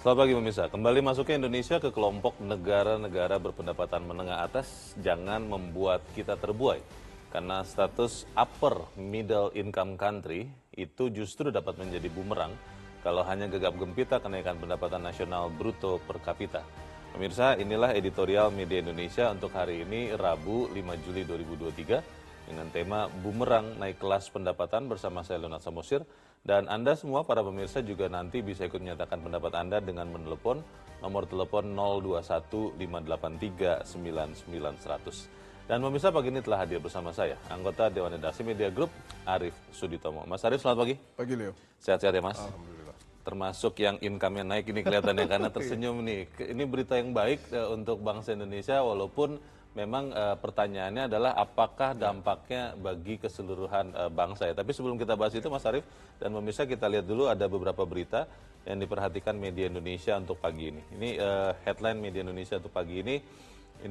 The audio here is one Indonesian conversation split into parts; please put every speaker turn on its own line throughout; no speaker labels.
Selamat pagi pemirsa, kembali masuknya Indonesia ke kelompok negara-negara berpendapatan menengah atas jangan membuat kita terbuai. Karena status upper middle income country itu justru dapat menjadi bumerang kalau hanya gegap gempita kenaikan pendapatan nasional bruto per kapita. Pemirsa, inilah editorial Media Indonesia untuk hari ini Rabu 5 Juli 2023 dengan tema Bumerang Naik Kelas Pendapatan bersama saya Leonard Samosir. Dan Anda semua para pemirsa juga nanti bisa ikut menyatakan pendapat Anda dengan menelepon nomor telepon 021-583-9900. Dan pemirsa pagi ini telah hadir bersama saya, anggota Dewan Redaksi Media Group, Arief Suditomo. Mas Arief, selamat pagi.
Pagi, Leo.
Sehat-sehat ya, Mas?
Alhamdulillah.
Termasuk yang income-nya naik ini kelihatannya karena tersenyum nih. Ini berita yang baik untuk bangsa Indonesia walaupun memang pertanyaannya adalah apakah dampaknya bagi keseluruhan bangsa ya. Tapi sebelum kita bahas itu Mas Arief dan pemirsa, kita lihat dulu ada beberapa berita yang diperhatikan Media Indonesia untuk pagi ini. Ini headline Media Indonesia untuk pagi ini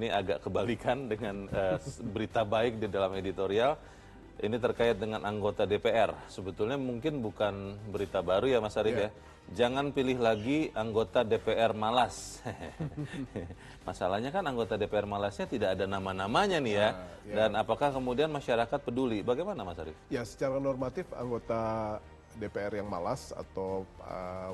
agak kebalikan dengan berita baik di dalam editorial. Ini terkait dengan anggota DPR. Sebetulnya mungkin bukan berita baru ya Mas Arief ya. Jangan pilih lagi anggota DPR malas. Masalahnya kan anggota DPR malasnya tidak ada nama-namanya nih ya. Dan apakah kemudian masyarakat peduli? Bagaimana Mas Arief?
Ya, secara normatif anggota DPR yang malas atau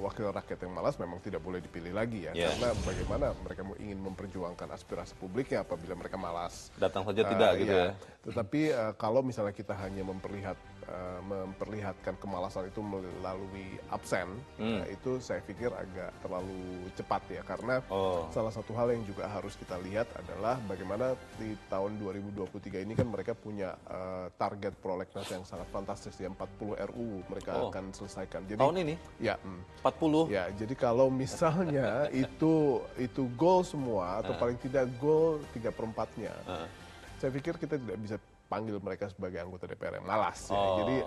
wakil rakyat yang malas memang tidak boleh dipilih lagi ya. Karena bagaimana mereka ingin memperjuangkan aspirasi publiknya apabila mereka malas.
Datang saja tidak gitu ya.
Tetapi kalau misalnya kita hanya memperlihatkan kemalasan itu melalui absen, itu saya pikir agak terlalu cepat ya. Karena salah satu hal yang juga harus kita lihat adalah bagaimana di tahun 2023 ini kan mereka punya target prolegnas yang sangat fantastis ya, 40 RUU mereka akan selesaikan. Jadi, tahun
ini?
Ya.
40?
Ya, jadi kalau misalnya itu goal semua atau paling tidak goal 3/4-nya, saya pikir kita tidak bisa panggil mereka sebagai anggota DPR yang malas. Ya. Jadi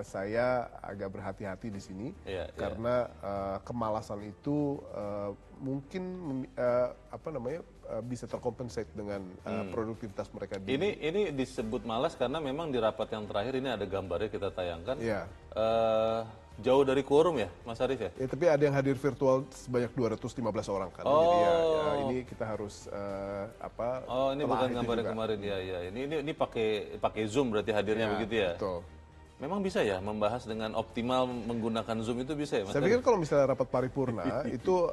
saya agak berhati-hati di sini karena kemalasan itu mungkin bisa terkompensate dengan produktivitas mereka.
Ini disebut malas karena memang di rapat yang terakhir ini ada gambarnya kita tayangkan. Jauh dari quorum ya, Mas Arief ya?
Ya, tapi ada yang hadir virtual sebanyak 215 orang kan. Jadi ya ini kita harus
ini bukan gambar yang kemarin ya. Ini pakai Zoom berarti hadirnya begitu ya?
Betul.
Memang bisa ya membahas dengan optimal menggunakan Zoom itu bisa ya, Mas?
Saya pikir kalau misalnya rapat paripurna itu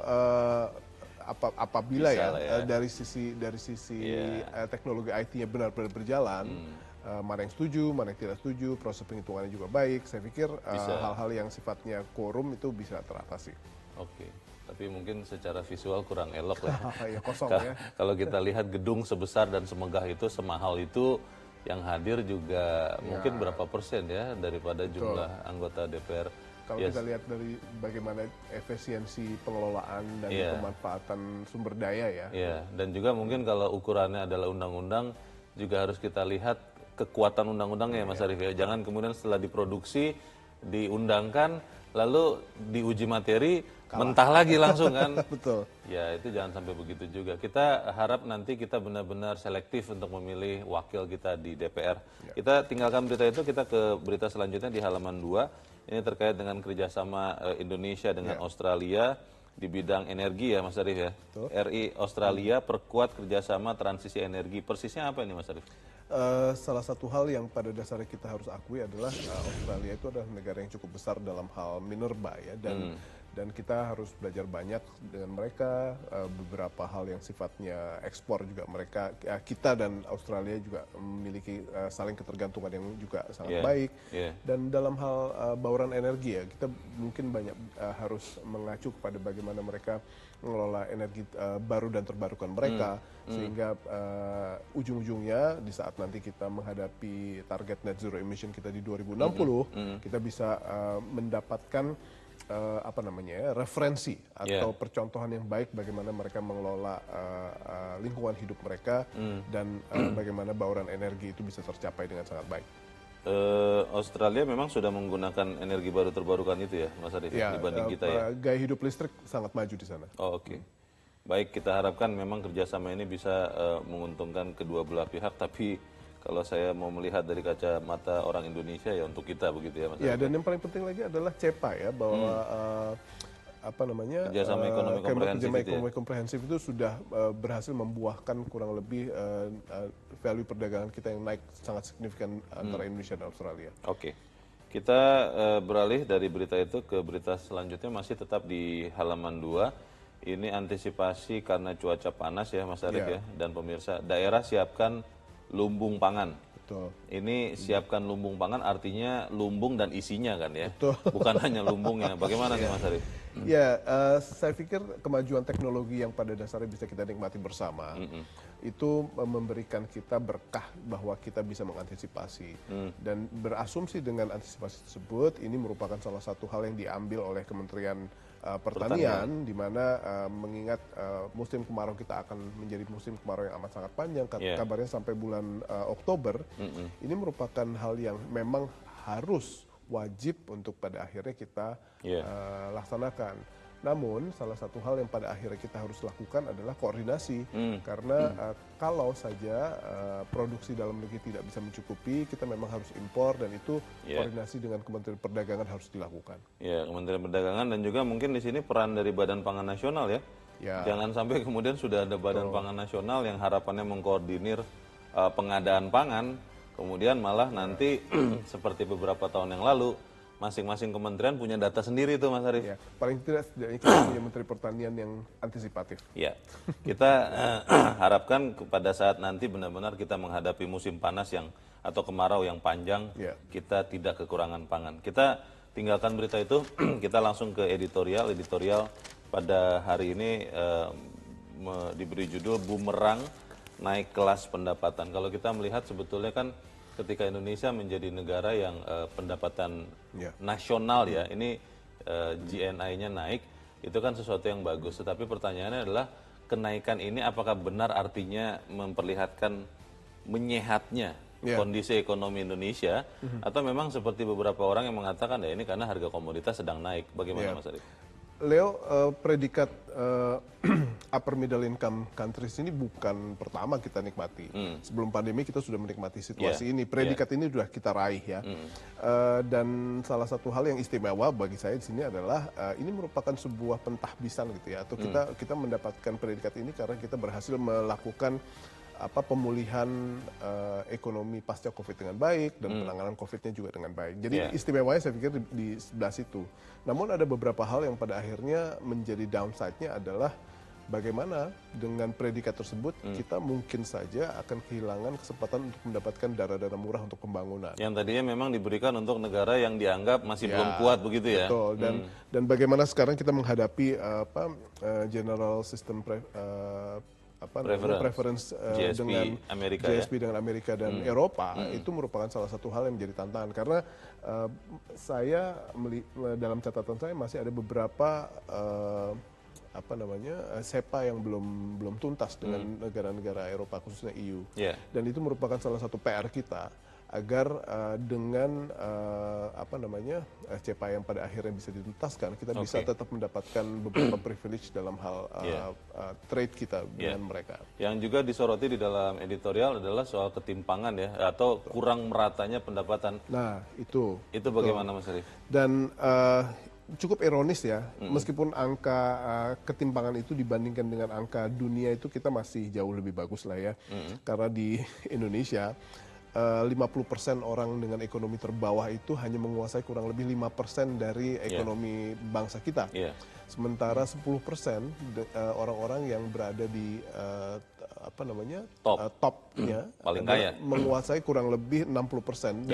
apabila dari sisi teknologi IT-nya benar-benar berjalan, mana yang setuju, mana yang tidak setuju, proses penghitungannya juga baik. Saya pikir hal-hal yang sifatnya quorum itu bisa teratasi.
Oke, tapi mungkin secara visual kurang elok lah.
Ya, kosong ya.
Kalau kita lihat gedung sebesar dan semegah itu, semahal itu, yang hadir juga mungkin berapa persen ya daripada jumlah anggota DPR.
Kalau kita lihat dari bagaimana efisiensi pengelolaan dan pemanfaatan sumber daya ya.
Iya, dan juga mungkin kalau ukurannya adalah undang-undang, juga harus kita lihat kekuatan undang-undangnya ya Mas Arief ya. Jangan kemudian setelah diproduksi, diundangkan, lalu diuji materi, mentah lagi langsung kan.
Betul.
Ya itu jangan sampai begitu juga. Kita harap nanti kita benar-benar selektif untuk memilih wakil kita di DPR. Kita tinggalkan berita itu, kita ke berita selanjutnya di halaman 2. Ini terkait dengan kerjasama Indonesia dengan Australia di bidang energi ya Mas Arief ya. RI Australia perkuat kerjasama transisi energi. Persisnya apa ini Mas Arief?
Salah satu hal yang pada dasarnya kita harus akui adalah Australia itu adalah negara yang cukup besar dalam hal minerba ya, dan kita harus belajar banyak dengan mereka. Beberapa hal yang sifatnya ekspor juga mereka, kita dan Australia juga memiliki saling ketergantungan yang juga sangat baik. Dan dalam hal bauran energi ya, kita mungkin banyak harus mengacu kepada bagaimana mereka mengelola energi baru dan terbarukan mereka, sehingga ujung-ujungnya di saat nanti kita menghadapi target net zero emission kita di 2060, kita bisa mendapatkan referensi atau percontohan yang baik bagaimana mereka mengelola lingkungan hidup mereka dan bagaimana bauran energi itu bisa tercapai dengan sangat baik.
Australia memang sudah menggunakan energi baru terbarukan itu ya, Mas Arief, dibanding kita ya?
Gaya hidup listrik sangat maju di sana.
Oke. Baik, kita harapkan memang kerjasama ini bisa menguntungkan kedua belah pihak, tapi kalau saya mau melihat dari kacamata orang Indonesia ya untuk kita begitu ya Mas Arief.
Ya, dan yang paling penting lagi adalah CEPA ya, bahwa apa namanya
Kerjasama ekonomi komprehensif
kerjasama
itu ya?
ekonomi komprehensif itu sudah berhasil membuahkan kurang lebih value perdagangan kita yang naik sangat signifikan antara Indonesia dan Australia.
Oke. Kita beralih dari berita itu ke berita selanjutnya masih tetap di halaman 2. Ini antisipasi karena cuaca panas ya Mas Arief
Ya.
ya dan pemirsa. Daerah siapkan lumbung pangan.
Betul.
Ini siapkan lumbung pangan artinya lumbung dan isinya kan ya.
Betul.
Bukan hanya lumbungnya. Bagaimana nih Mas Arief?
Ya, saya pikir kemajuan teknologi yang pada dasarnya bisa kita nikmati bersama, itu memberikan kita berkah bahwa kita bisa mengantisipasi. Dan berasumsi dengan antisipasi tersebut, ini merupakan salah satu hal yang diambil oleh Kementerian Pertanian, di mana mengingat musim kemarau kita akan menjadi musim kemarau yang amat sangat panjang, kabarnya sampai bulan Oktober, ini merupakan hal yang memang harus wajib untuk pada akhirnya kita laksanakan. Namun salah satu hal yang pada akhirnya kita harus lakukan adalah koordinasi, karena kalau saja produksi dalam negeri tidak bisa mencukupi, kita memang harus impor dan itu koordinasi dengan Kementerian Perdagangan harus dilakukan.
Ya, Kementerian Perdagangan dan juga mungkin di sini peran dari Badan Pangan Nasional ya. Jangan sampai kemudian sudah ada Badan Pangan Nasional yang harapannya mengkoordinir pengadaan pangan, kemudian malah nanti seperti beberapa tahun yang lalu masing-masing kementerian punya data sendiri tuh Mas Arief.
Ya, paling tidak setidaknya kita punya Menteri Pertanian yang antisipatif.
Ya, kita harapkan pada saat nanti benar-benar kita menghadapi musim panas yang atau kemarau yang panjang, kita tidak kekurangan pangan. Kita tinggalkan berita itu, kita langsung ke editorial. Editorial pada hari ini diberi judul Bumerang Naik Kelas Pendapatan. Kalau kita melihat sebetulnya kan ketika Indonesia menjadi negara yang pendapatan nasional ya, ini GNI-nya naik, itu kan sesuatu yang bagus. Tetapi pertanyaannya adalah kenaikan ini apakah benar artinya memperlihatkan menyehatnya kondisi ekonomi Indonesia, atau memang seperti beberapa orang yang mengatakan ya ini karena harga komoditas sedang naik. Bagaimana Mas Arief?
Leo, predikat upper middle income countries ini bukan pertama kita nikmati. Sebelum pandemi kita sudah menikmati situasi ini. Predikat ini sudah kita raih ya. Dan salah satu hal yang istimewa bagi saya di sini adalah ini merupakan sebuah pentahbisan gitu ya. Atau kita mendapatkan predikat ini karena kita berhasil melakukan pemulihan ekonomi pasca COVID dengan baik dan penanganan COVID-nya juga dengan baik. Jadi istimewanya saya pikir di sebelah situ. Namun ada beberapa hal yang pada akhirnya menjadi downside-nya adalah bagaimana dengan predikat tersebut kita mungkin saja akan kehilangan kesempatan untuk mendapatkan dana-dana murah untuk pembangunan.
Yang tadinya memang diberikan untuk negara yang dianggap masih belum kuat begitu ya.
Betul. Dan bagaimana sekarang kita menghadapi general system preference
GSP
dengan
Amerika,
GSP dengan Amerika dan Eropa, itu merupakan salah satu hal yang menjadi tantangan karena saya dalam catatan saya masih ada beberapa SEPA yang belum tuntas dengan negara-negara Eropa khususnya EU, dan itu merupakan salah satu PR kita agar dengan CEPA yang pada akhirnya bisa dituntaskan, kita bisa tetap mendapatkan beberapa privilege dalam hal trade kita dengan mereka.
Yang juga disoroti di dalam editorial adalah soal ketimpangan ya, atau kurang meratanya pendapatan.
Nah, itu
bagaimana Mas Arief?
Dan cukup ironis ya, meskipun angka ketimpangan itu dibandingkan dengan angka dunia itu kita masih jauh lebih bagus lah ya, karena di Indonesia 50% orang dengan ekonomi terbawah itu hanya menguasai kurang lebih 5% dari ekonomi bangsa kita. Sementara 10% orang-orang yang berada di topnya
paling kaya
menguasai kurang lebih 60%,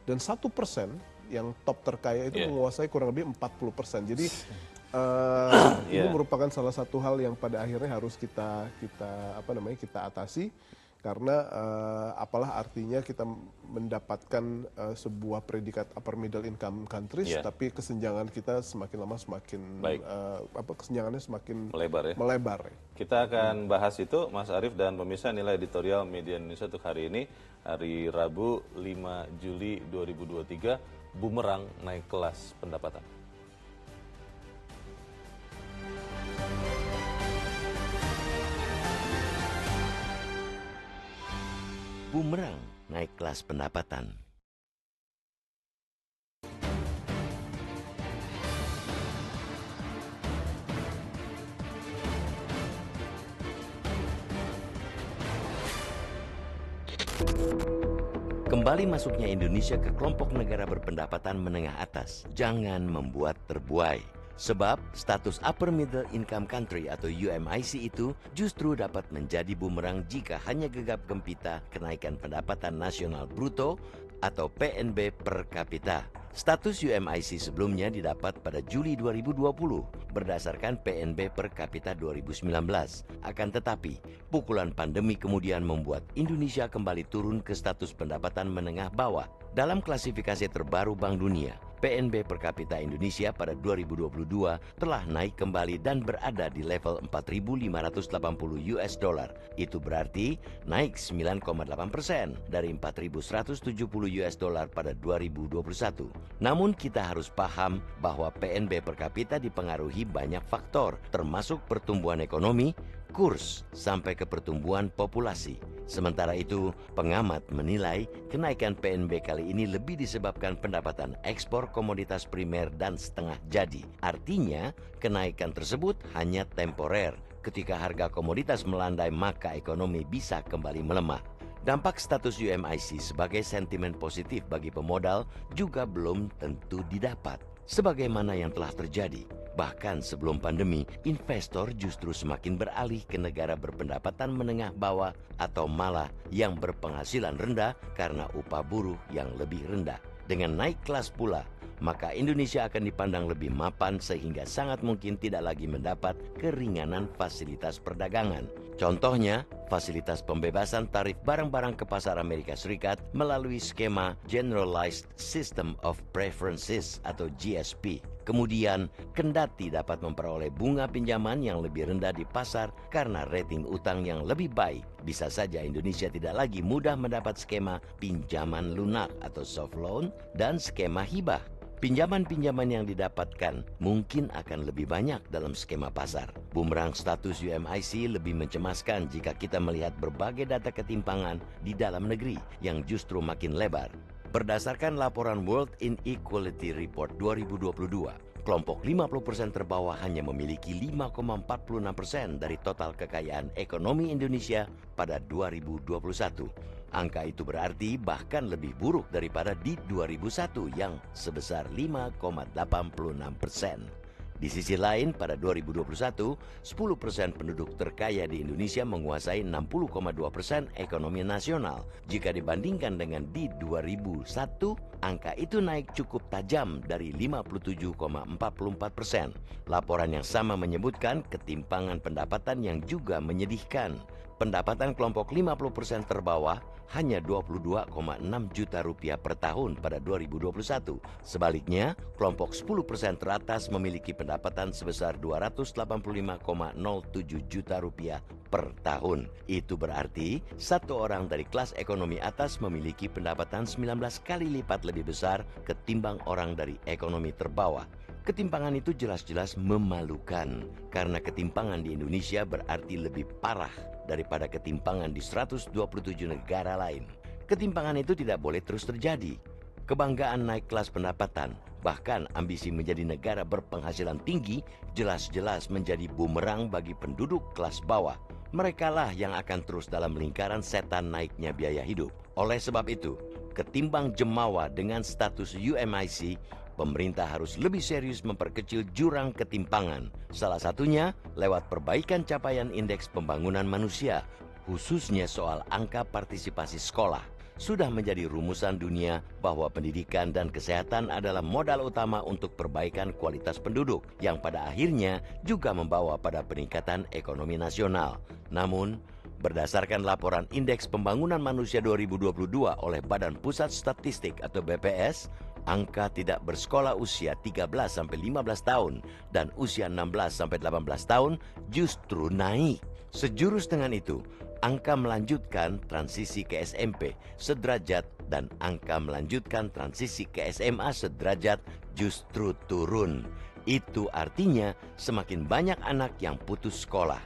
dan 1% yang top terkaya itu menguasai kurang lebih 40%. Jadi ini merupakan salah satu hal yang pada akhirnya harus kita atasi. Karena apalah artinya kita mendapatkan sebuah predikat upper middle income countries, tapi kesenjangan kita semakin lama semakin kesenjangannya semakin melebar.
Kita akan bahas itu, Mas Arief dan pemirsa. Nilai editorial Media Indonesia untuk hari ini, hari Rabu 5 Juli 2023, Bumerang Naik Kelas Pendapatan.
Bumerang naik kelas pendapatan. Kembali masuknya Indonesia ke kelompok negara berpendapatan menengah atas jangan membuat terbuai. Sebab status Upper Middle Income Country atau UMIC itu justru dapat menjadi bumerang jika hanya gegap gempita kenaikan pendapatan nasional bruto atau PNB per kapita. Status UMIC sebelumnya didapat pada Juli 2020 berdasarkan PNB per kapita 2019. Akan tetapi, pukulan pandemi kemudian membuat Indonesia kembali turun ke status pendapatan menengah bawah. Dalam klasifikasi terbaru Bank Dunia, PNB per kapita Indonesia pada 2022 telah naik kembali dan berada di level 4.580 US dollar. Itu berarti naik 9,8% dari 4.170 US dollar pada 2021. Namun kita harus paham bahwa PNB per kapita dipengaruhi banyak faktor, termasuk pertumbuhan ekonomi, kurs, sampai ke pertumbuhan populasi. Sementara itu, pengamat menilai kenaikan PNB kali ini lebih disebabkan pendapatan ekspor komoditas primer dan setengah jadi. Artinya, kenaikan tersebut hanya temporer. Ketika harga komoditas melandai, maka ekonomi bisa kembali melemah. Dampak status UMIC sebagai sentimen positif bagi pemodal juga belum tentu didapat. Sebagaimana yang telah terjadi, bahkan sebelum pandemi, investor justru semakin beralih ke negara berpendapatan menengah bawah atau malah yang berpenghasilan rendah karena upah buruh yang lebih rendah. Dengan naik kelas pula, maka Indonesia akan dipandang lebih mapan sehingga sangat mungkin tidak lagi mendapat keringanan fasilitas perdagangan. Contohnya, fasilitas pembebasan tarif barang-barang ke pasar Amerika Serikat melalui skema Generalized System of Preferences atau GSP. Kemudian, kendati dapat memperoleh bunga pinjaman yang lebih rendah di pasar karena rating utang yang lebih baik, bisa saja Indonesia tidak lagi mudah mendapat skema pinjaman lunak atau soft loan dan skema hibah. Pinjaman-pinjaman yang didapatkan mungkin akan lebih banyak dalam skema pasar. Bumerang status UMIC lebih mencemaskan jika kita melihat berbagai data ketimpangan di dalam negeri yang justru makin lebar. Berdasarkan laporan World Inequality Report 2022, kelompok 50% terbawah hanya memiliki 5,46% dari total kekayaan ekonomi Indonesia pada 2021. Angka itu berarti bahkan lebih buruk daripada di 2001 yang sebesar 5,86%. Di sisi lain, pada 2021, 10% penduduk terkaya di Indonesia menguasai 60,2% ekonomi nasional. Jika dibandingkan dengan di 2001, angka itu naik cukup tajam dari 57,44%. Laporan yang sama menyebutkan ketimpangan pendapatan yang juga menyedihkan. Pendapatan kelompok 50% terbawah hanya 22,6 juta rupiah per tahun pada 2021. Sebaliknya, kelompok 10% teratas memiliki pendapatan sebesar 285,07 juta rupiah per tahun. Itu berarti satu orang dari kelas ekonomi atas memiliki pendapatan 19 kali lipat lebih besar ketimbang orang dari ekonomi terbawah. Ketimpangan itu jelas-jelas memalukan karena ketimpangan di Indonesia berarti lebih parah daripada ketimpangan di 127 negara lain. Ketimpangan itu tidak boleh terus terjadi. Kebanggaan naik kelas pendapatan, bahkan ambisi menjadi negara berpenghasilan tinggi jelas-jelas menjadi bumerang bagi penduduk kelas bawah. Merekalah yang akan terus dalam lingkaran setan naiknya biaya hidup. Oleh sebab itu, ketimbang jemawa dengan status UMIC, pemerintah harus lebih serius memperkecil jurang ketimpangan. Salah satunya lewat perbaikan capaian indeks pembangunan manusia, khususnya soal angka partisipasi sekolah. Sudah menjadi rumusan dunia bahwa pendidikan dan kesehatan adalah modal utama untuk perbaikan kualitas penduduk, yang pada akhirnya juga membawa pada peningkatan ekonomi nasional. Namun, berdasarkan laporan Indeks Pembangunan Manusia 2022 oleh Badan Pusat Statistik atau BPS, angka tidak bersekolah usia 13-15 tahun dan usia 16-18 tahun justru naik. Sejurus dengan itu, angka melanjutkan transisi ke SMP sederajat dan angka melanjutkan transisi ke SMA sederajat justru turun. Itu artinya semakin banyak anak yang putus sekolah.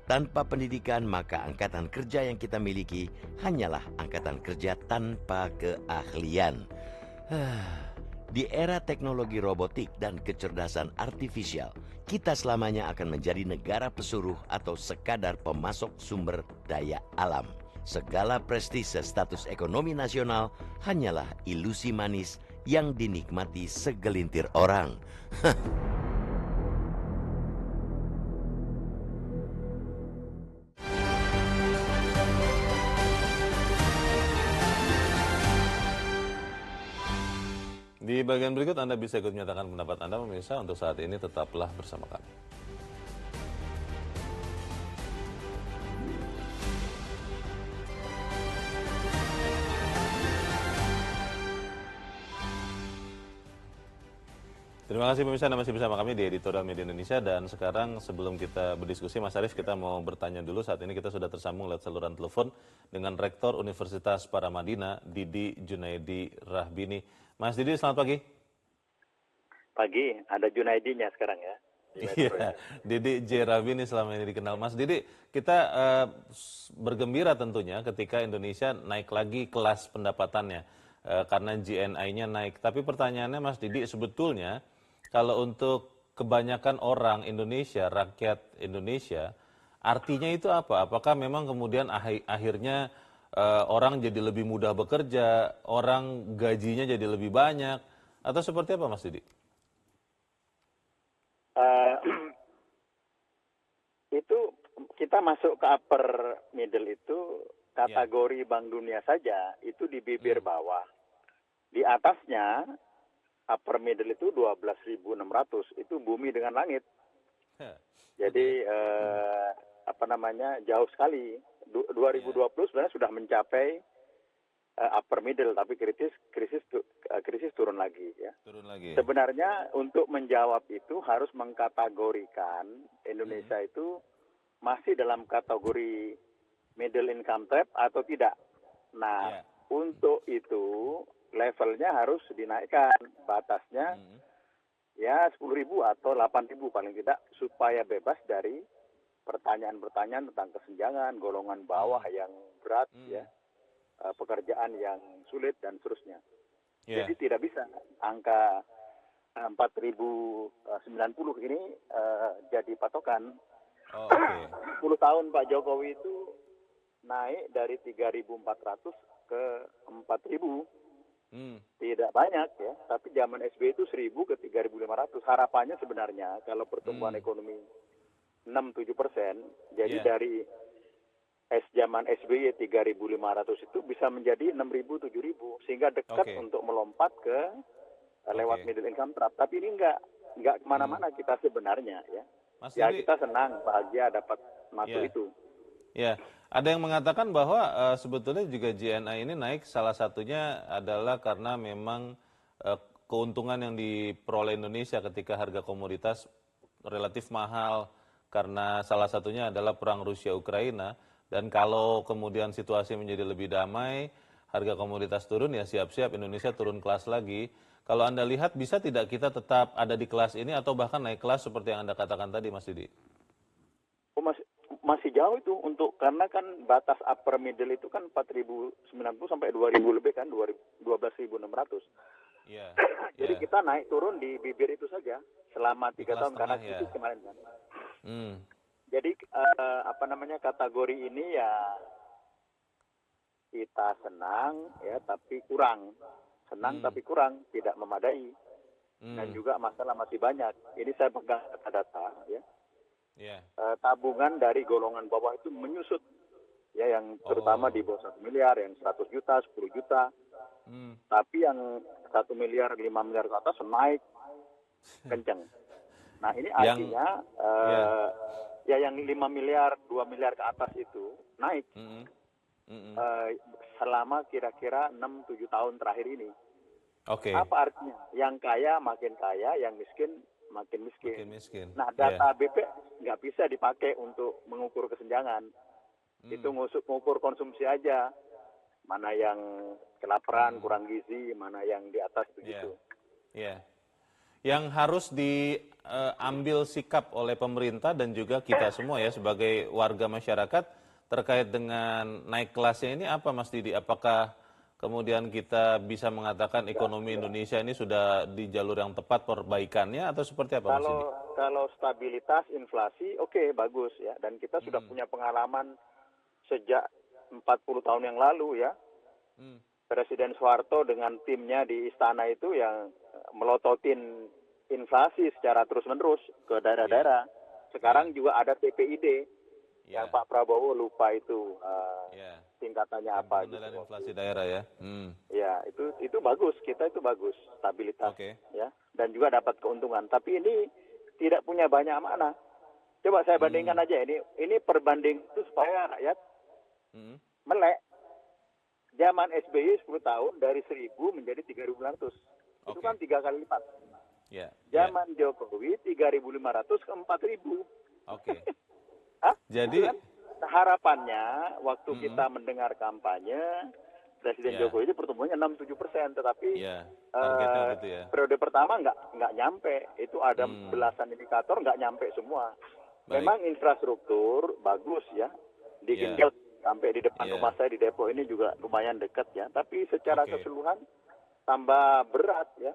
Tanpa pendidikan, maka angkatan kerja yang kita miliki hanyalah angkatan kerja tanpa keahlian. Di era teknologi robotik dan kecerdasan artifisial, kita selamanya akan menjadi negara pesuruh atau sekadar pemasok sumber daya alam. segala prestise status ekonomi nasional hanyalah ilusi manis yang dinikmati segelintir orang.
Di bagian berikut Anda bisa ikut menyatakan pendapat Anda, pemirsa. Untuk saat ini tetaplah bersama kami. Terima kasih pemirsa, Anda masih bersama kami di Editorial Media Indonesia. Dan sekarang sebelum kita berdiskusi, Mas Arief, kita mau bertanya dulu. Saat ini kita sudah tersambung lewat saluran telepon dengan Rektor Universitas Paramadina, Didi Junaidi Rahbini. Mas Didi, selamat pagi.
Pagi, ada Junaidinya sekarang ya.
Iya, Didi J. Rahbini selama ini dikenal. Mas Didi, kita bergembira tentunya ketika Indonesia naik lagi kelas pendapatannya karena GNI-nya naik. Tapi pertanyaannya Mas Didi, sebetulnya kalau untuk kebanyakan orang Indonesia, rakyat Indonesia, artinya itu apa? Apakah memang kemudian akhirnya orang jadi lebih mudah bekerja, orang gajinya jadi lebih banyak, atau seperti apa Mas Didi?
Itu kita masuk ke upper middle itu kategori Bank Dunia saja, itu di bibir bawah. Di atasnya upper middle itu 12.600, itu bumi dengan langit. Jadi jauh sekali. 2020 sebenarnya sudah mencapai upper middle, tapi krisis turun lagi ya. Turun lagi. Sebenarnya untuk menjawab itu harus mengkategorikan Indonesia itu masih dalam kategori middle income trap atau tidak. Nah, untuk itu levelnya harus dinaikkan batasnya ya 10.000 atau 8.000 paling tidak, supaya bebas dari pertanyaan-pertanyaan tentang kesenjangan, golongan bawah yang berat ya. Pekerjaan yang sulit dan seterusnya. Jadi tidak bisa angka 4.090 ini jadi patokan. 10 tahun Pak Jokowi itu naik dari 3.400 ke 4.000. Tidak banyak ya, tapi zaman SBY itu 1.000 ke 3.500. Harapannya sebenarnya kalau pertumbuhan ekonomi 6-7%, jadi dari zaman SBY 3.500 itu bisa menjadi 6.000, 7.000, sehingga dekat untuk melompat ke lewat middle income trap. Tapi ini nggak kemana-mana kita sebenarnya ya. Mas ya Didi, kita senang, bahagia dapat masuk itu.
Ya, ada yang mengatakan bahwa sebetulnya juga GNI ini naik salah satunya adalah karena memang keuntungan yang diperoleh Indonesia ketika harga komoditas relatif mahal, karena salah satunya adalah perang Rusia-Ukraina. Dan kalau kemudian situasi menjadi lebih damai, harga komoditas turun, ya siap-siap Indonesia turun kelas lagi. Kalau Anda lihat, bisa tidak kita tetap ada di kelas ini atau bahkan naik kelas seperti yang Anda katakan tadi, Mas Didi?
Masih jauh itu karena kan batas upper middle itu kan 4.090 sampai 2.000 lebih kan, 12.600. Jadi kita naik turun di bibir itu saja selama 3 tahun karena krisis kemarin kan. Jadi kategori ini ya kita senang ya, tapi kurang. Senang tapi kurang, tidak memadai. Dan juga masalah masih banyak. Ini saya pegang data-data ya. Tabungan dari golongan bawah itu menyusut. Ya, yang terutama di bawah 1 miliar, yang 100 juta, 10 juta. Tapi yang 1 miliar, 5 miliar ke atas naik kencang. Nah, ini artinya ya yang 5 miliar, 2 miliar ke atas itu naik selama kira-kira 6-7 tahun terakhir ini. Apa artinya? Yang kaya makin kaya, yang miskin makin miskin. Nah, data BP nggak bisa dipakai untuk mengukur kesenjangan. Itu mengukur konsumsi aja. Mana yang kelaparan, kurang gizi, mana yang di atas begitu.
Yang harus diambil sikap oleh pemerintah dan juga kita semua ya sebagai warga masyarakat terkait dengan naik kelasnya ini apa, Mas Didi? Apakah kemudian kita bisa mengatakan ekonomi Indonesia ini sudah di jalur yang tepat perbaikannya atau seperti apa, Mas Didi?
Kalau stabilitas inflasi, oke, bagus ya. Dan kita sudah punya pengalaman sejak 40 tahun yang lalu ya. Presiden Soeharto dengan timnya di istana itu yang melototin inflasi secara terus-menerus ke daerah-daerah. Sekarang juga ada TPID yang Pak Prabowo lupa itu tingkatannya apa gitu.
Pengendalian inflasi daerah ya.
Ya, itu bagus, kita itu bagus, stabilitas ya. Dan juga dapat keuntungan. Tapi ini tidak punya banyak makna. Coba saya bandingkan aja ini perbanding itu supaya rakyat melek. Zaman SBY 10 tahun dari 1.000 menjadi 3.500. Itu kan 3 kali lipat. Zaman Jokowi 3.500 ke 4.000.
Oke.
Jadi kan? Harapannya waktu kita mendengar kampanye Presiden Jokowi itu pertumbuhannya 6-7%, tetapi
gitu ya.
Periode pertama nggak nyampe. Itu ada belasan indikator nggak nyampe semua. Memang infrastruktur bagus ya, digenjot sampai di depan rumah saya di Depok ini juga lumayan dekat ya. Tapi secara keseluruhan tambah berat ya.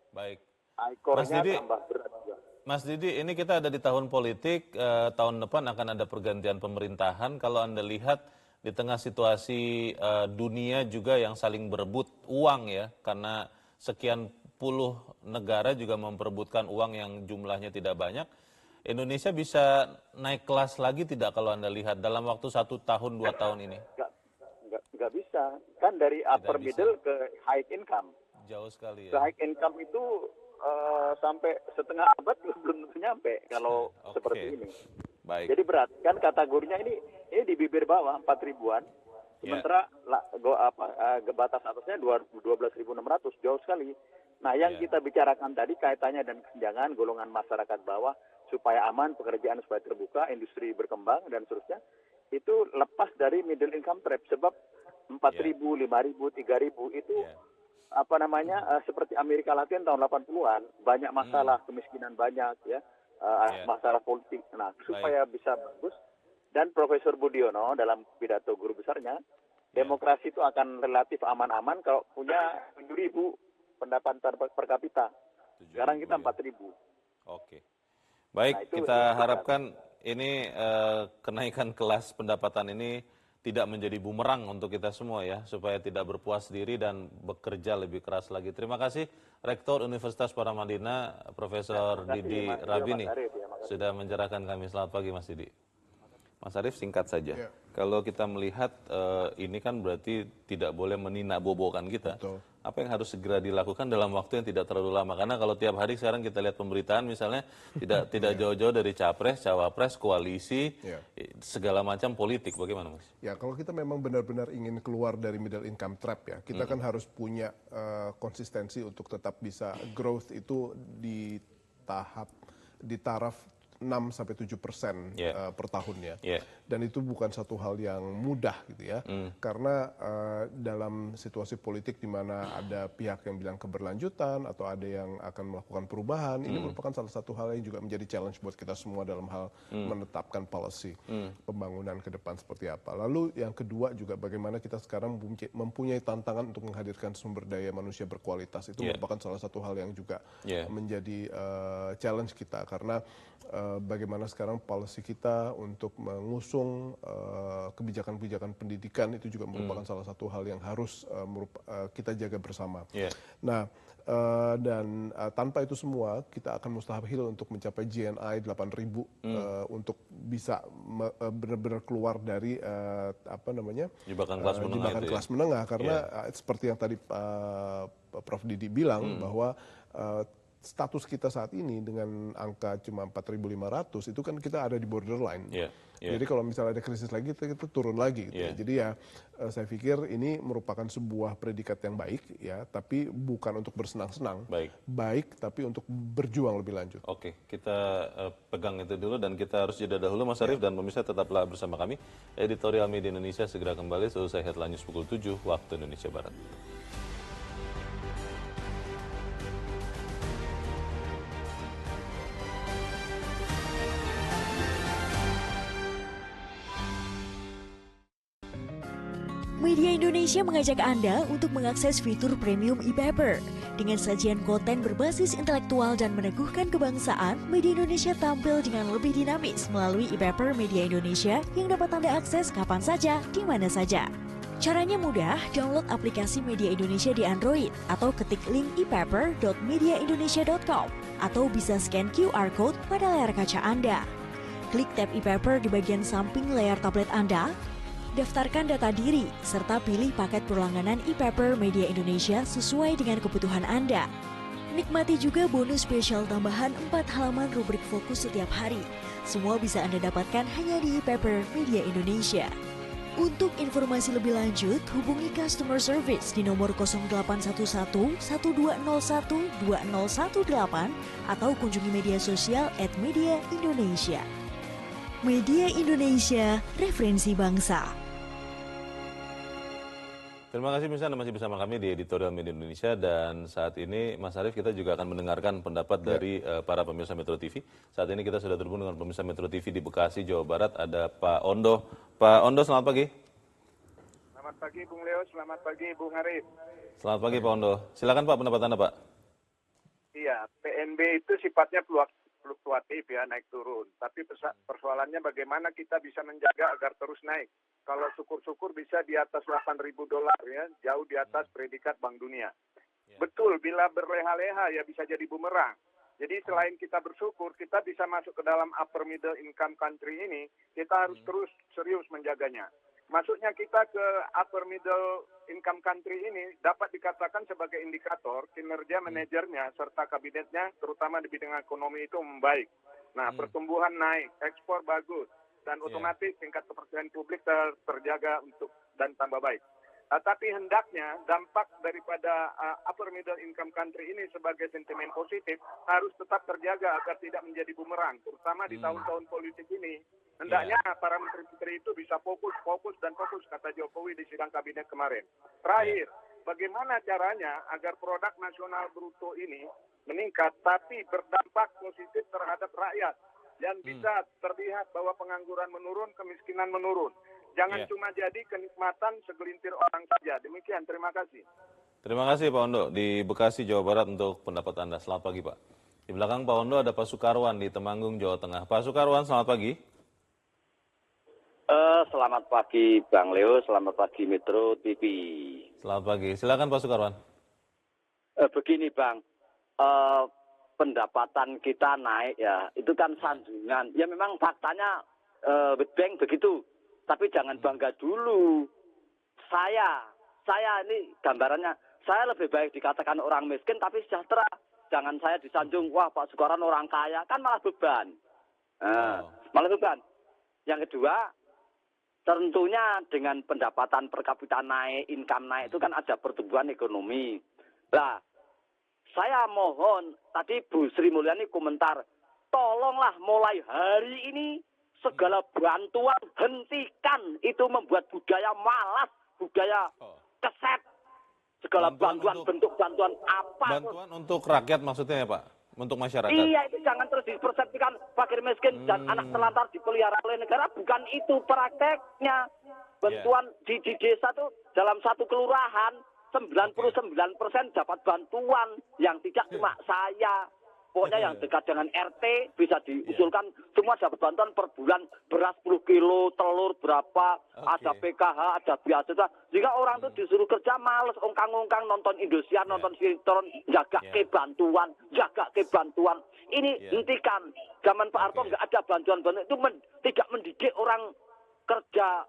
Baik.
Ekornya tambah berat juga.
Mas Didi, ini kita ada di tahun politik, tahun depan akan ada pergantian pemerintahan. Kalau Anda lihat di tengah situasi dunia juga yang saling berebut uang ya, karena sekian puluh negara juga memperebutkan uang yang jumlahnya tidak banyak. Indonesia bisa naik kelas lagi tidak kalau Anda lihat dalam waktu 1 tahun 2 tahun ini?
Nggak bisa. Kan dari upper middle ke high income.
Jauh sekali ya.
Ke high income itu sampai setengah abad belum nyampe kalau seperti ini.
Baik.
Jadi berat. Kan kategorinya ini di bibir bawah 4.000-an. Sementara batas atasnya 12.600, jauh sekali. Nah, yang kita bicarakan tadi kaitannya dan kesenjangan golongan masyarakat bawah supaya aman, pekerjaan supaya terbuka, industri berkembang dan seterusnya, itu lepas dari middle income trap. Sebab 4.000, 5.000, 3.000 itu seperti Amerika Latin tahun 80-an, banyak masalah, kemiskinan banyak ya, masalah politik. Nah, supaya bisa bagus, dan Profesor Budiono dalam pidato guru besarnya, demokrasi itu akan relatif aman-aman kalau punya 7.000 pendapatan per kapita. Sekarang kita 4.000.
Oke. Baik, kita harapkan ini kenaikan kelas pendapatan ini tidak menjadi bumerang untuk kita semua ya, supaya tidak berpuas diri dan bekerja lebih keras lagi. Terima kasih Rektor Universitas Paramadina, Profesor Didi Rabini, sudah mencerahkan kami. Selamat pagi Mas Didi. Mas Arief, singkat saja. Kalau kita melihat ini kan berarti tidak boleh meninabobokan kita.
Betul.
Apa yang harus segera dilakukan dalam waktu yang tidak terlalu lama? Karena kalau tiap hari sekarang kita lihat pemberitaan misalnya tidak jauh-jauh dari capres, cawapres, koalisi, segala macam politik. Bagaimana Mas?
Ya, kalau kita memang benar-benar ingin keluar dari middle income trap ya, kita kan harus punya konsistensi untuk tetap bisa growth itu di taraf 6-7% per tahunnya. Dan itu bukan satu hal yang mudah gitu ya. Karena dalam situasi politik di mana ada pihak yang bilang keberlanjutan atau ada yang akan melakukan perubahan, ini merupakan salah satu hal yang juga menjadi challenge buat kita semua dalam hal menetapkan policy pembangunan ke depan seperti apa. Lalu yang kedua juga bagaimana kita sekarang mempunyai tantangan untuk menghadirkan sumber daya manusia berkualitas. Itu merupakan salah satu hal yang juga menjadi challenge kita, karena bagaimana sekarang policy kita untuk mengusung kebijakan-kebijakan pendidikan itu juga merupakan salah satu hal yang harus kita jaga bersama. Nah, dan tanpa itu semua kita akan mustahil untuk mencapai GNI 8.000 untuk bisa benar-benar keluar dari
jebakan kelas menengah,
karena seperti yang tadi Prof Didi bilang bahwa status kita saat ini dengan angka cuma 4.500 itu kan kita ada di borderline. Jadi kalau misalnya ada krisis lagi kita turun lagi gitu. Jadi ya saya pikir ini merupakan sebuah predikat yang baik ya, tapi bukan untuk bersenang-senang. Baik tapi untuk berjuang lebih lanjut.
Oke, kita pegang itu dulu dan kita harus jeda dahulu Mas Arief dan pemirsa tetaplah bersama kami. Editorial Media Indonesia segera kembali seusai Headline News pukul 7 waktu Indonesia Barat.
Media Indonesia mengajak Anda untuk mengakses fitur premium e-paper. Dengan sajian konten berbasis intelektual dan meneguhkan kebangsaan, Media Indonesia tampil dengan lebih dinamis melalui e-paper Media Indonesia yang dapat Anda akses kapan saja, di mana saja. Caranya mudah, download aplikasi Media Indonesia di Android atau ketik link epaper.mediaindonesia.com atau bisa scan QR Code pada layar kaca Anda. Klik tab e-paper di bagian samping layar tablet Anda, daftarkan data diri, serta pilih paket berlangganan e-paper Media Indonesia sesuai dengan kebutuhan Anda. Nikmati juga bonus spesial tambahan 4 halaman rubrik fokus setiap hari. Semua bisa Anda dapatkan hanya di e-paper Media Indonesia. Untuk informasi lebih lanjut, hubungi customer service di nomor 0811 1201 2018 atau kunjungi media sosial @media Indonesia. Media Indonesia, referensi bangsa.
Terima kasih Misalnya Anda masih bersama kami di Editorial Media Indonesia, dan saat ini Mas Arief kita juga akan mendengarkan pendapat dari para pemirsa Metro TV. Saat ini kita sudah terhubung dengan pemirsa Metro TV di Bekasi, Jawa Barat, ada Pak Ondo. Pak Ondo, selamat pagi.
Selamat pagi Bung Leo, selamat pagi Bung Arief.
Selamat pagi Pak Ondo. Silakan Pak, pendapat Anda Pak.
Iya, PNB itu sifatnya fluktuatif ya, naik turun. Tapi persoalannya bagaimana kita bisa menjaga agar terus naik. Kalau syukur-syukur bisa di atas $8.000 ya, jauh di atas predikat Bank Dunia. Betul, bila berleha-leha ya bisa jadi bumerang. Jadi selain kita bersyukur, kita bisa masuk ke dalam upper middle income country ini, kita harus terus serius menjaganya. Masuknya kita ke upper middle income country ini dapat dikatakan sebagai indikator kinerja manajernya serta kabinetnya, terutama di bidang ekonomi itu membaik. Nah, pertumbuhan naik, ekspor bagus, dan otomatis tingkat kepercayaan publik terjaga untuk dan tambah baik. Tapi hendaknya dampak daripada upper middle income country ini sebagai sentimen positif harus tetap terjaga agar tidak menjadi bumerang, terutama di tahun-tahun politik ini. Hendaknya para menteri-menteri itu bisa fokus, kata Jokowi di sidang kabinet kemarin. Terakhir, bagaimana caranya agar produk nasional bruto ini meningkat tapi berdampak positif terhadap rakyat dan bisa terlihat bahwa pengangguran menurun, kemiskinan menurun. Jangan cuma jadi kenikmatan segelintir orang saja. Demikian, terima kasih.
Terima kasih Pak Ondo di Bekasi, Jawa Barat untuk pendapat Anda. Selamat pagi Pak. Di belakang Pak Ondo ada Pak Sukarwan di Temanggung, Jawa Tengah. Pak Sukarwan, selamat pagi.
Selamat pagi Bang Leo, selamat pagi Metro TV.
Selamat pagi, silakan Pak Sukarwan.
Begini Bang, pendapatan kita naik ya, itu kan sanjungan. Ya memang faktanya World Bank begitu, tapi jangan bangga dulu. Saya ini gambarannya, saya lebih baik dikatakan orang miskin tapi sejahtera. Jangan saya disanjung, wah Pak Sukarwan orang kaya, kan malah beban. Malah beban. Yang kedua, tentunya dengan pendapatan per kapita naik, income naik, itu kan ada pertumbuhan ekonomi. Nah, saya mohon, tadi Bu Sri Mulyani komentar, tolonglah mulai hari ini segala bantuan hentikan, itu membuat budaya malas, budaya keset. Segala bantuan bentuk bantuan apa.
Bantuan untuk rakyat maksudnya ya Pak? Untuk masyarakat?
Iya, itu jangan terus dipersepsikan fakir miskin dan anak terlantar dipelihara oleh negara. Bukan itu prakteknya. Bantuan di desa itu dalam satu kelurahan 99% dapat bantuan. Yang tidak cuma saya. Pokoknya yang dekat dengan RT bisa diusulkan semua dapat bantuan per bulan, beras 10 kilo, telur berapa, ada PKH, ada beasiswa. Jika orang itu disuruh kerja males, ongkang-ongkang nonton Indosiar, nonton sinetron, jaga ke bantuan. Ini hentikan. Zaman Pak Harto nggak ada bantuan-bantuan itu tidak mendidik orang kerja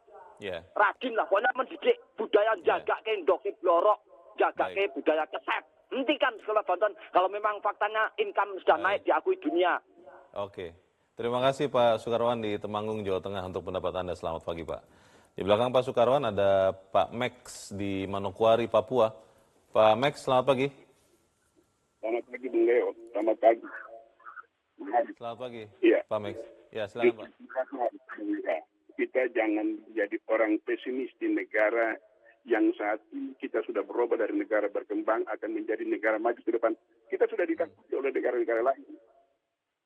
rajin lah. Pokoknya mendidik budaya jaga ke ndok blorok, jaga ke budaya keset. Hentikan segala bantuan kalau memang faktanya income sudah naik diakui dunia.
Oke. Terima kasih Pak Sukarwan di Temanggung, Jawa Tengah untuk pendapat Anda. Selamat pagi Pak. Di belakang Pak Sukarwan ada Pak Max di Manokwari, Papua. Pak Max, selamat pagi.
Selamat pagi Bung Leo. Selamat pagi.
Selamat pagi
Iya.
Pak Max. Ya, silakan Pak.
Kita jangan jadi orang pesimis di negara yang saat ini kita sudah berubah dari negara berkembang akan menjadi negara maju ke depan. Kita sudah ditakuti oleh negara-negara lain.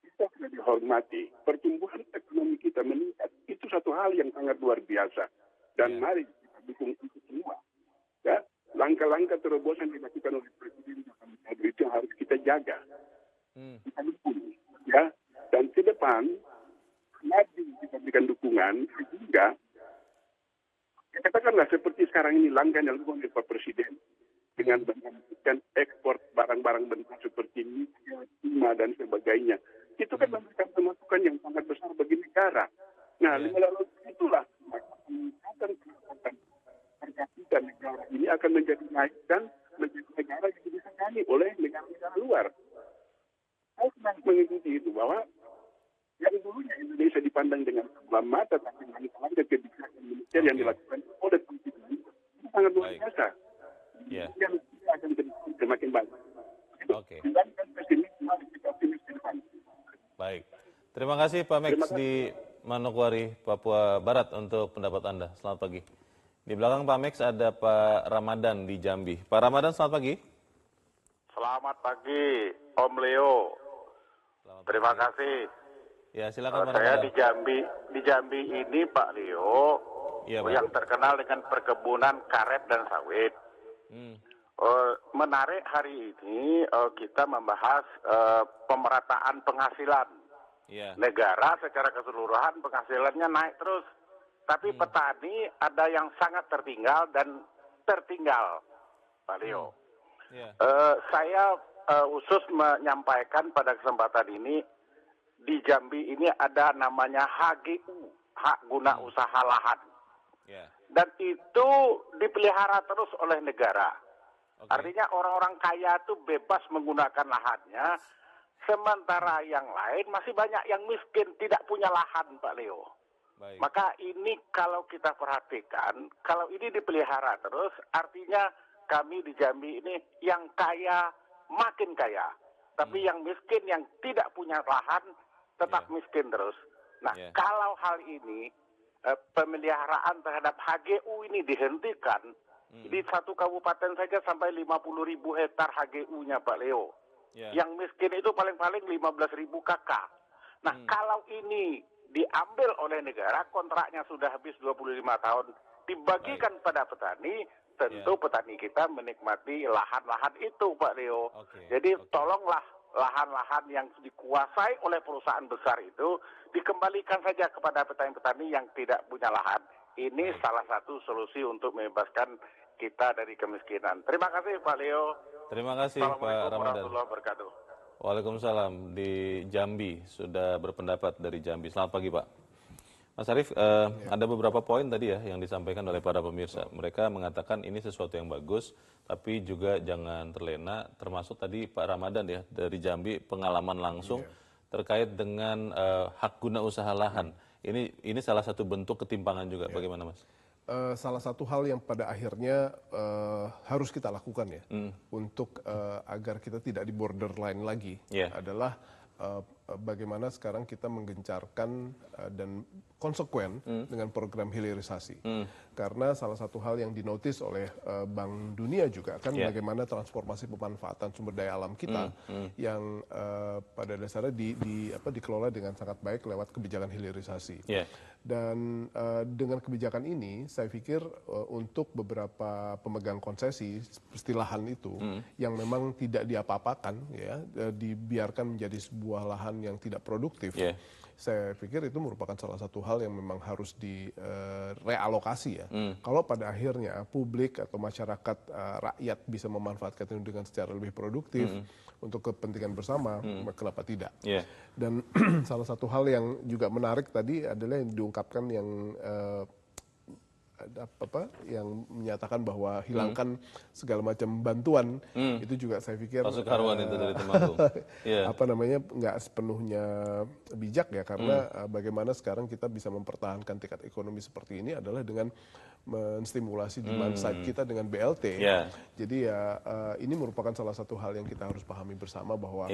Kita sudah dihormati. Pertumbuhan ekonomi kita meningkat. Itu satu hal yang sangat luar biasa. Dan mari kita dukung itu semua. Ya, langkah-langkah terobosan yang dilakukan oleh Presiden Joko Widodo itu harus kita jaga. Kita dukung, ya. Dan ke depan, maju kita berikan dukungan sehingga katakanlah seperti sekarang ini langkah yang dilakukan oleh Pak Presiden dengan menghentikan ekspor barang-barang bentuk seperti nikel, timah dan sebagainya. Itu kan memberikan pemasukan yang sangat besar bagi negara. Nah, melalui itulah maka peningkatan pendapatan per kapita negara ini akan menjadi naik dan menjadi negara yang disegani oleh negara-negara luar. Saya sedang mengikuti itu bahwa yang dulunya Indonesia dipandang dengan sebelah mata, tapi langkah kebijakan militer yang dilakukan oleh Presiden itu sangat luar biasa. Yang kita akan semakin baik.
Baik. Terima kasih Pak Max di Manokwari, Papua Barat untuk pendapat Anda. Selamat pagi. Di belakang Pak Max ada Pak Ramadan di Jambi. Pak Ramadan, selamat pagi.
Selamat pagi, Om Leo. Terima kasih.
Ya, silakan Pak
Saya
Ramadan.
di Jambi ini Pak Leo, yang terkenal dengan perkebunan karet dan sawit. Menarik hari ini kita membahas pemerataan penghasilan. Negara secara keseluruhan penghasilannya naik terus. Tapi petani ada yang sangat tertinggal dan tertinggal, Pak Leo. Saya khusus menyampaikan pada kesempatan ini, di Jambi ini ada namanya HGU, hak guna usaha lahan. Dan itu dipelihara terus oleh negara. Artinya orang-orang kaya itu bebas menggunakan lahannya, sementara yang lain masih banyak yang miskin, tidak punya lahan, Pak Leo. Maka ini kalau kita perhatikan, kalau ini dipelihara terus, artinya kami di Jambi ini yang kaya makin kaya. Tapi yang miskin, yang tidak punya lahan, tetap miskin terus. Nah, kalau hal ini, pemeliharaan terhadap HGU ini dihentikan, di satu kabupaten saja sampai 50.000 hektar HGU-nya, Pak Leo. Yang miskin itu paling-paling 15.000 kakak. Nah, kalau ini diambil oleh negara, kontraknya sudah habis 25 tahun, dibagikan pada petani, tentu petani kita menikmati lahan-lahan itu, Pak Leo. Jadi tolonglah lahan-lahan yang dikuasai oleh perusahaan besar itu dikembalikan saja kepada petani-petani yang tidak punya lahan. Ini salah satu solusi untuk membebaskan kita dari kemiskinan. Terima kasih Pak Leo.
Terima kasih Pak Ramadan.
Warahmatullahi wabarakatuh.
Waalaikumsalam. Di Jambi sudah berpendapat dari Jambi. Selamat pagi Pak. Mas Arief, ada beberapa poin tadi ya yang disampaikan oleh para pemirsa. Mereka mengatakan ini sesuatu yang bagus, tapi juga jangan terlena. Termasuk tadi Pak Ramadan ya dari Jambi, pengalaman langsung terkait dengan hak guna usaha lahan. Ini salah satu bentuk ketimpangan juga. Bagaimana Mas?
Salah satu hal yang pada akhirnya harus kita lakukan ya untuk agar kita tidak di borderline lagi adalah bagaimana sekarang kita menggencarkan dan konsekuen dengan program hilirisasi. Karena salah satu hal yang dinotis oleh Bank Dunia juga kan bagaimana transformasi pemanfaatan sumber daya alam kita yang pada dasarnya dikelola dengan sangat baik lewat kebijakan hilirisasi. Dan dengan kebijakan ini saya pikir untuk beberapa pemegang konsesi seperti lahan itu yang memang tidak diapa-apakan ya, dibiarkan menjadi sebuah lahan yang tidak produktif. Saya pikir itu merupakan salah satu hal yang memang harus direalokasi ya. Kalau pada akhirnya publik atau masyarakat rakyat bisa memanfaatkan itu dengan secara lebih produktif untuk kepentingan bersama, kenapa tidak? Dan salah satu hal yang juga menarik tadi adalah yang diungkapkan yang yang menyatakan bahwa hilangkan segala macam bantuan itu juga saya pikir
Pak Sukarwan itu dari Temanggung.
nggak sepenuhnya bijak ya, karena bagaimana sekarang kita bisa mempertahankan tingkat ekonomi seperti ini adalah dengan menstimulasi demand side kita dengan BLT. Jadi ya ini merupakan salah satu hal yang kita harus pahami bersama bahwa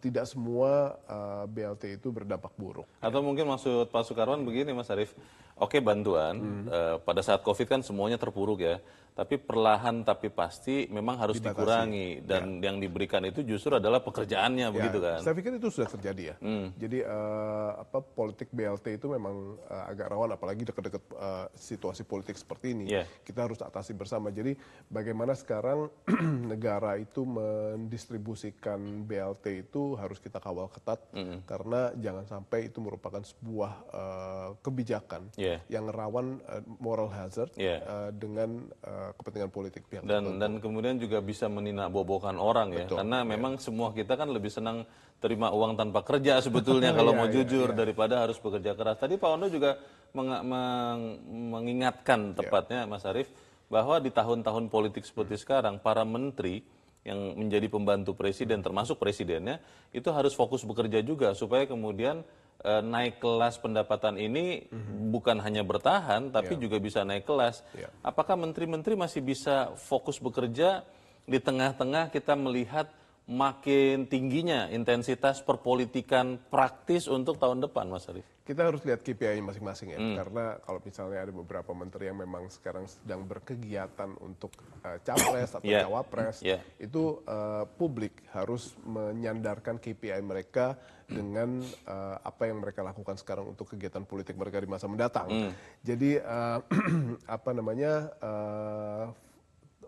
tidak semua BLT itu berdampak buruk.
Atau mungkin maksud Pak Sukarwan begini Mas Arief, oke bantuan pada saat COVID kan semuanya terpuruk ya, tapi perlahan tapi pasti memang harus dikurangi, dan yang diberikan itu justru adalah pekerjaannya, begitu kan?
Saya pikir itu sudah terjadi ya. Jadi politik BLT itu memang agak rawan, apalagi dekat-dekat situasi politik seperti ini. Kita harus atasi bersama. Jadi bagaimana sekarang negara itu mendistribusikan BLT itu harus kita kawal ketat, karena jangan sampai itu merupakan sebuah kebijakan yang rawan moral hazard dengan kepentingan politik pihak
tertentu. Dan kemudian juga bisa menindak-bobokan orang ya, karena memang semua kita kan lebih senang terima uang tanpa kerja sebetulnya kalau mau jujur daripada harus bekerja keras. Tadi Pak Ondo juga mengingatkan tepatnya Mas Arief bahwa di tahun-tahun politik seperti sekarang para menteri yang menjadi pembantu presiden termasuk presidennya itu harus fokus bekerja juga supaya kemudian naik kelas pendapatan ini bukan hanya bertahan, tapi juga bisa naik kelas. Apakah menteri-menteri masih bisa fokus bekerja di tengah-tengah kita melihat makin tingginya intensitas perpolitikan praktis untuk tahun depan, Mas Arief?
Kita harus lihat KPI masing-masing ya, karena kalau misalnya ada beberapa menteri yang memang sekarang sedang berkegiatan untuk capres atau cawapres, itu publik harus menyandarkan KPI mereka dengan apa yang mereka lakukan sekarang untuk kegiatan politik mereka di masa mendatang. Jadi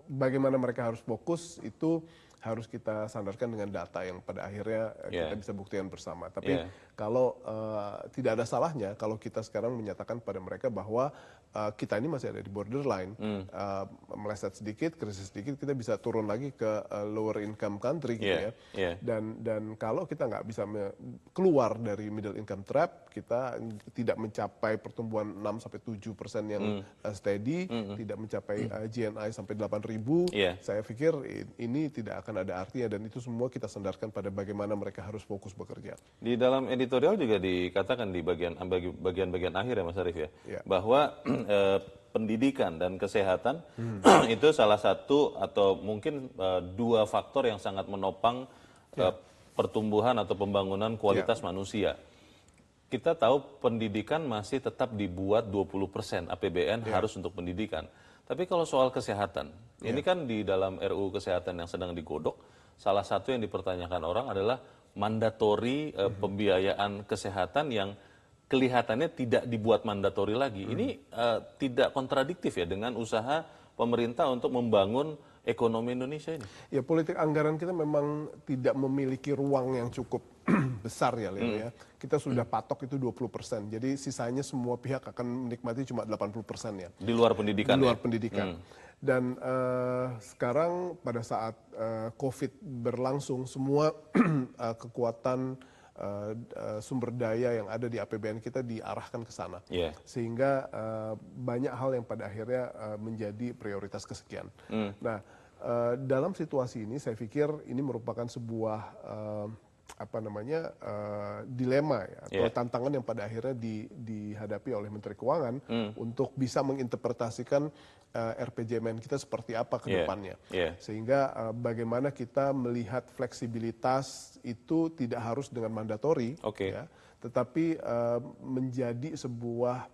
bagaimana mereka harus fokus itu harus kita sandarkan dengan data yang pada akhirnya kita bisa buktikan bersama. Tapi kalau tidak ada salahnya kalau kita sekarang menyatakan pada mereka bahwa kita ini masih ada di borderline, meleset sedikit, krisis sedikit, kita bisa turun lagi ke lower income country gitu ya. Dan kalau kita nggak bisa keluar dari middle income trap, kita tidak mencapai pertumbuhan 6-7% yang steady, tidak mencapai GNI sampai 8.000, saya pikir ini tidak akan ada artinya, dan itu semua kita sandarkan pada bagaimana mereka harus fokus bekerja.
Di dalam editorial juga dikatakan di bagian-bagian akhir ya Mas Arief ya, bahwa pendidikan dan kesehatan itu salah satu atau mungkin dua faktor yang sangat menopang pertumbuhan atau pembangunan kualitas manusia. Kita tahu pendidikan masih tetap dibuat 20% APBN harus untuk pendidikan. Tapi kalau soal kesehatan, ini kan di dalam RUU Kesehatan yang sedang digodok, salah satu yang dipertanyakan orang adalah mandatori pembiayaan kesehatan yang kelihatannya tidak dibuat mandatori lagi. Ini tidak kontradiktif ya dengan usaha pemerintah untuk membangun ekonomi Indonesia ini?
Ya, politik anggaran kita memang tidak memiliki ruang yang cukup besar ya, Leo ya. Kita sudah patok itu 20%. Jadi sisanya semua pihak akan menikmati cuma 80% ya.
Di luar pendidikan.
Di luar pendidikan. Dan sekarang pada saat COVID berlangsung, semua kekuatan sumber daya yang ada di APBN kita diarahkan ke sana, sehingga banyak hal yang pada akhirnya menjadi prioritas kesekian. Nah, dalam situasi ini saya pikir ini merupakan sebuah dilema ya, atau tantangan yang pada akhirnya dihadapi oleh Menteri Keuangan untuk bisa menginterpretasikan RPJMN kita seperti apa ke depannya. Sehingga bagaimana kita melihat fleksibilitas itu tidak harus dengan mandatori, ya, tetapi menjadi sebuah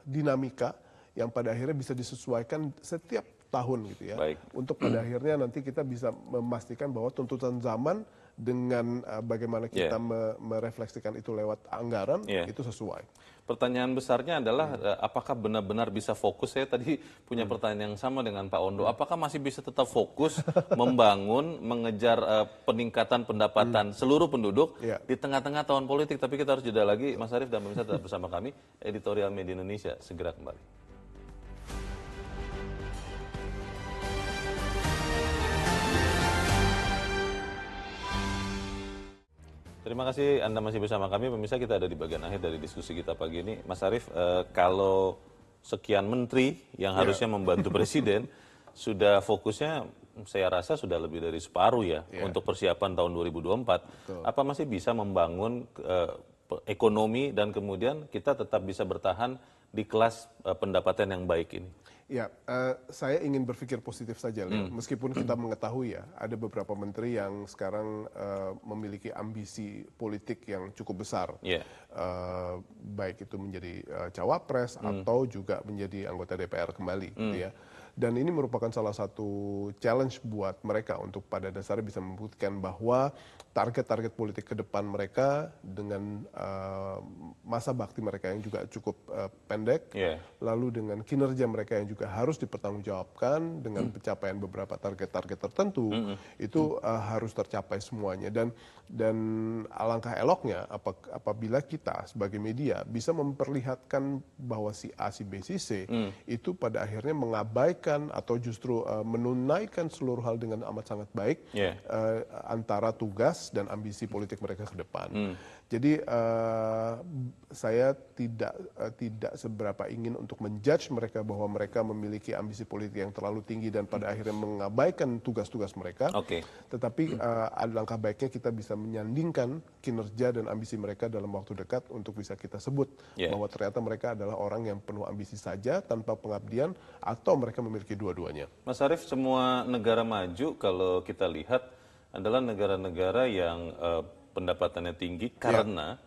dinamika yang pada akhirnya bisa disesuaikan setiap tahun gitu ya. Untuk pada akhirnya nanti kita bisa memastikan bahwa tuntutan zaman dengan bagaimana kita merefleksikan itu lewat anggaran itu sesuai.
Pertanyaan besarnya adalah apakah benar-benar bisa fokus? Saya tadi punya pertanyaan yang sama dengan Pak Ondo. Apakah masih bisa tetap fokus membangun, mengejar peningkatan pendapatan seluruh penduduk di tengah-tengah tahun politik? Tapi kita harus jeda lagi. Mas Arief dan pemirsa tetap bersama kami. Editorial Media Indonesia segera kembali. Terima kasih Anda masih bersama kami. Pemirsa, kita ada di bagian akhir dari diskusi kita pagi ini. Mas Arief, kalau sekian menteri yang harusnya membantu presiden, sudah fokusnya saya rasa sudah lebih dari separuh ya untuk persiapan tahun 2024. Apa masih bisa membangun ekonomi dan kemudian kita tetap bisa bertahan di kelas pendapatan yang baik ini?
Ya, saya ingin berpikir positif saja, Leo. Meskipun kita mengetahui ya, ada beberapa menteri yang sekarang memiliki ambisi politik yang cukup besar. Baik itu menjadi cawapres atau juga menjadi anggota DPR kembali. Gitu ya. Dan ini merupakan salah satu challenge buat mereka untuk pada dasarnya bisa membuktikan bahwa target-target politik ke depan mereka dengan masa bakti mereka yang juga cukup pendek, lalu dengan kinerja mereka yang juga harus dipertanggungjawabkan dengan pencapaian beberapa target-target tertentu, itu harus tercapai semuanya. Dan alangkah eloknya apabila kita sebagai media bisa memperlihatkan bahwa si A, si B, si C itu pada akhirnya mengabaikan atau justru menunaikan seluruh hal dengan amat sangat baik antara tugas dan ambisi politik mereka ke depan. Jadi saya tidak seberapa ingin untuk menjudge mereka bahwa mereka memiliki ambisi politik yang terlalu tinggi dan pada akhirnya mengabaikan tugas-tugas mereka. Tetapi alangkah baiknya kita bisa menyandingkan kinerja dan ambisi mereka dalam waktu dekat untuk bisa kita sebut bahwa ternyata mereka adalah orang yang penuh ambisi saja tanpa pengabdian atau mereka memiliki dua-duanya.
Mas Arief, semua negara maju kalau kita lihat adalah negara-negara yang pendapatannya tinggi karena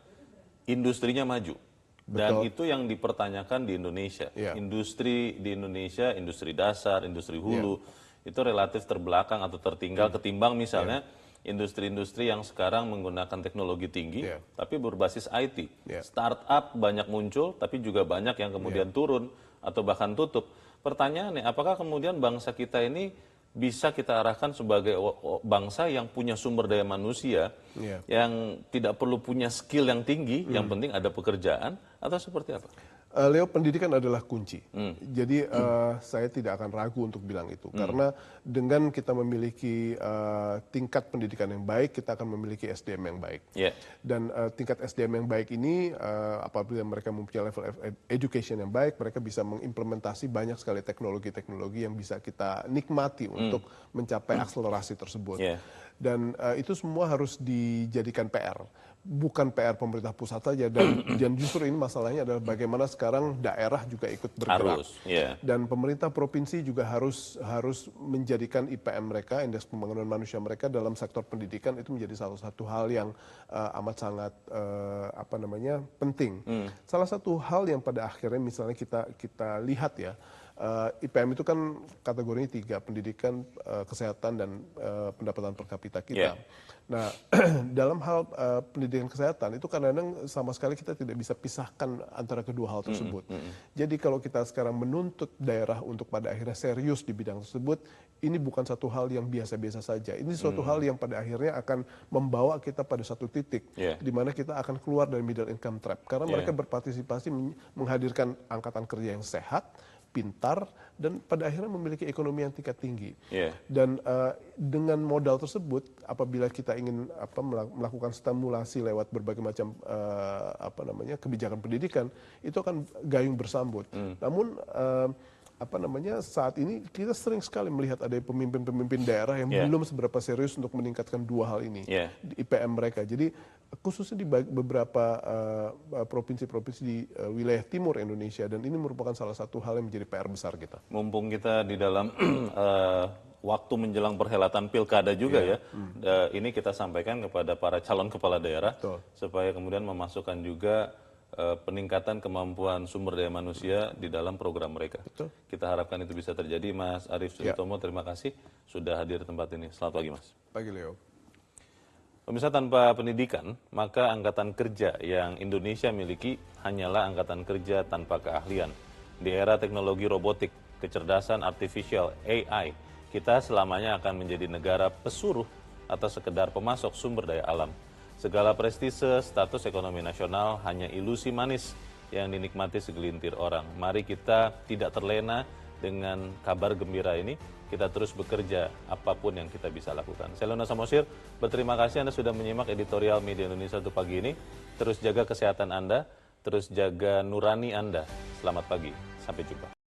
industrinya maju. Dan itu yang dipertanyakan di Indonesia. Industri di Indonesia, industri dasar, industri hulu, itu relatif terbelakang atau tertinggal ketimbang misalnya industri-industri yang sekarang menggunakan teknologi tinggi, tapi berbasis IT. Startup banyak muncul, tapi juga banyak yang kemudian turun atau bahkan tutup. Pertanyaannya, apakah kemudian bangsa kita ini bisa kita arahkan sebagai bangsa yang punya sumber daya manusia, yang tidak perlu punya skill yang tinggi, yang penting ada pekerjaan, atau seperti apa?
Leo, pendidikan adalah kunci. Jadi saya tidak akan ragu untuk bilang itu. Karena dengan kita memiliki tingkat pendidikan yang baik, kita akan memiliki SDM yang baik. Dan tingkat SDM yang baik ini, apabila mereka mempunyai level education yang baik, mereka bisa mengimplementasi banyak sekali teknologi-teknologi yang bisa kita nikmati untuk mencapai akselerasi tersebut. Dan itu semua harus dijadikan PR. Bukan PR pemerintah pusat saja, dan justru ini masalahnya adalah bagaimana sekarang daerah juga ikut bergerak. Dan pemerintah provinsi juga harus menjadikan IPM mereka, Indeks Pembangunan Manusia mereka dalam sektor pendidikan itu menjadi salah satu hal yang amat sangat penting. Salah satu hal yang pada akhirnya misalnya kita lihat ya, IPM itu kan kategorinya 3, pendidikan, kesehatan, dan pendapatan per kapita kita. Nah, dalam hal pendidikan kesehatan itu kadang-kadang sama sekali kita tidak bisa pisahkan antara kedua hal tersebut. Jadi kalau kita sekarang menuntut daerah untuk pada akhirnya serius di bidang tersebut, ini bukan satu hal yang biasa-biasa saja. Ini suatu hal yang pada akhirnya akan membawa kita pada satu titik di mana kita akan keluar dari middle income trap. Karena mereka berpartisipasi menghadirkan angkatan kerja yang sehat, pintar, dan pada akhirnya memiliki ekonomi yang tingkat tinggi. Dan dengan modal tersebut, apabila kita ingin melakukan stimulasi lewat berbagai macam kebijakan pendidikan, itu akan gayung bersambut. Namun saat ini kita sering sekali melihat ada pemimpin-pemimpin daerah yang belum seberapa serius untuk meningkatkan dua hal ini di IPM mereka. Jadi khususnya di beberapa provinsi-provinsi di wilayah timur Indonesia, dan ini merupakan salah satu hal yang menjadi PR besar kita.
Mumpung kita di dalam waktu menjelang perhelatan pilkada juga ini kita sampaikan kepada para calon kepala daerah supaya kemudian memasukkan juga peningkatan kemampuan sumber daya manusia di dalam program mereka. Kita harapkan itu bisa terjadi. Mas Arief Sujitomo, terima kasih sudah hadir di tempat ini. Selamat pagi, Mas.
Pagi, Leo.
Pemirsa, tanpa pendidikan, maka angkatan kerja yang Indonesia miliki hanyalah angkatan kerja tanpa keahlian. Di era teknologi robotik, kecerdasan artificial, AI, kita selamanya akan menjadi negara pesuruh atau sekedar pemasok sumber daya alam. Segala prestise, status ekonomi nasional hanya ilusi manis yang dinikmati segelintir orang. Mari kita tidak terlena dengan kabar gembira ini. Kita terus bekerja apapun yang kita bisa lakukan. Saya Lona Samosir, berterima kasih Anda sudah menyimak editorial Media Indonesia untuk pagi ini. Terus jaga kesehatan Anda, terus jaga nurani Anda. Selamat pagi, sampai jumpa.